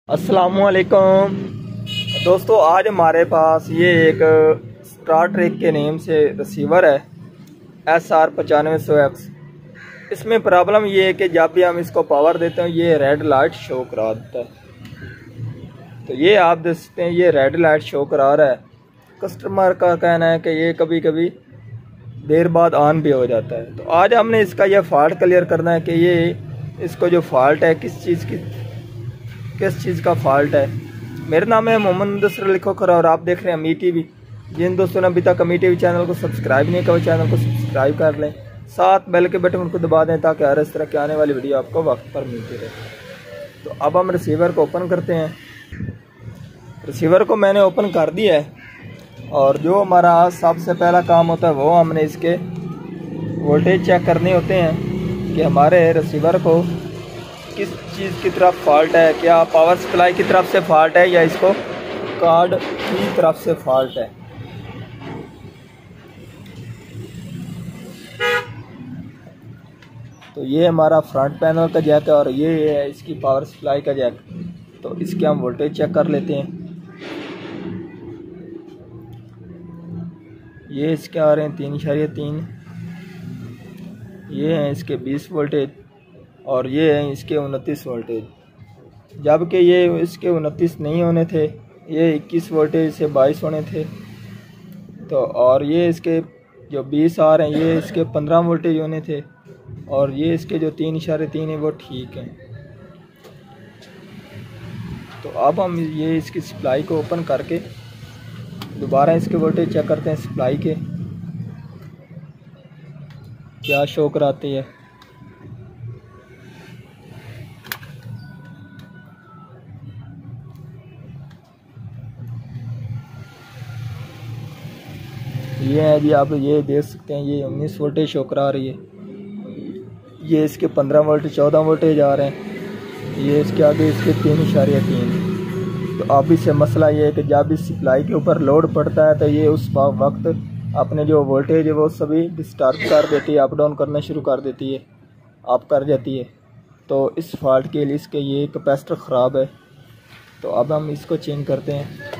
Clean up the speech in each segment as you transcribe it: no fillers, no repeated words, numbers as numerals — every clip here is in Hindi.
अस्सलामुअलैकुम दोस्तों, आज हमारे पास ये एक स्टार ट्रेक के नेम से रिसीवर है SR9500X। इसमें प्रॉब्लम ये है कि जब भी हम इसको पावर देते हैं ये रेड लाइट शो करा देता है। तो ये आप देख सकते हैं, ये रेड लाइट शो करा रहा है। कस्टमर का कहना है कि ये कभी कभी देर बाद ऑन भी हो जाता है। तो आज हमने इसका ये फॉल्ट क्लियर करना है कि ये इसको जो फॉल्ट है किस चीज़ का फॉल्ट है। मेरा नाम है मोहम्मद मुदस्सिर लिखोकर और आप देख रहे हैं अमी टीवी। जिन दोस्तों ने अभी तक अमी टीवी चैनल को सब्सक्राइब नहीं किया, चैनल को सब्सक्राइब कर लें, साथ बेल के बटन को दबा दें ताकि हर इस तरह की आने वाली वीडियो आपको वक्त पर मिलती रहे। तो अब हम रिसीवर को ओपन करते हैं। रिसीवर को मैंने ओपन कर दिया है और जो हमारा सबसे पहला काम होता है वो हमने इसके वोल्टेज चेक करने होते हैं कि हमारे रिसीवर को किस चीज़ की तरफ फॉल्ट है। क्या पावर सप्लाई की तरफ से फॉल्ट है या इसको कार्ड की तरफ से फॉल्ट है। तो ये हमारा फ्रंट पैनल का जैक है और ये है इसकी पावर सप्लाई का जैक। तो इसके हम वोल्टेज चेक कर लेते हैं। ये इसके आ रहे हैं 3.3, ये हैं इसके 20 वोल्टेज और ये हैं इसके 29 वोल्टेज, जबकि ये इसके 29 नहीं होने थे, ये 21 वोल्टेज से 22 होने थे। तो और ये इसके जो 20 आ रहे हैं ये इसके 15 वोल्टेज होने थे और ये इसके जो 3.3 है वो ठीक हैं। तो अब हम ये इसकी सप्लाई को ओपन करके दोबारा इसके वोल्टेज चेक करते हैं सप्लाई के क्या शो कराती है। ये है जी, आप ये देख सकते हैं ये 19 वोल्टेज शो करा रही है। ये इसके 15 वोल्टेज 14 वोल्टेज आ रहे हैं। ये इसके आगे इसके 3.3। तो अब इससे मसला ये है कि जब इस सप्लाई के ऊपर लोड पड़ता है तो ये उस वक्त अपने जो वोल्टेज है वो सभी डिस्टर्ब कर देती है, अप डाउन करना शुरू कर देती है, ऑफ कर जाती है। तो इस फॉल्ट के लिए इसके ये कैपेसिटर ख़राब है। तो अब हम इसको चेंज करते हैं।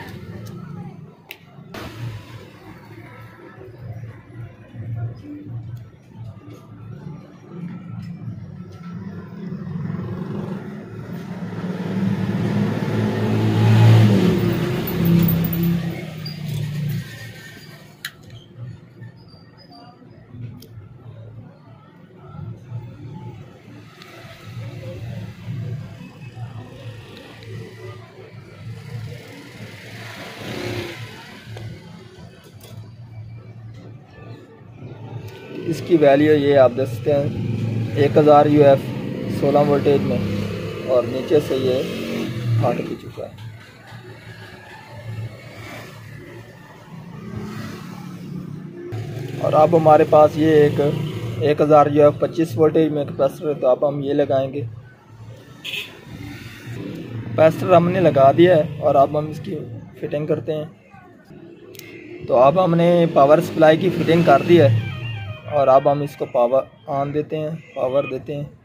इसकी वैल्यू ये आप देख सकते हैं 1000 UF 16 वोल्टेज में और नीचे से ये फट भी चुका है। और अब हमारे पास ये एक 1000 UF 25 वोल्टेज में कैपेसिटर है। तो अब हम ये लगाएंगे। कैपेसिटर हमने लगा दिया है और अब हम इसकी फिटिंग करते हैं। तो अब हमने पावर सप्लाई की फिटिंग कर दी है और अब हम इसको पावर ऑन देते हैं, पावर देते हैं।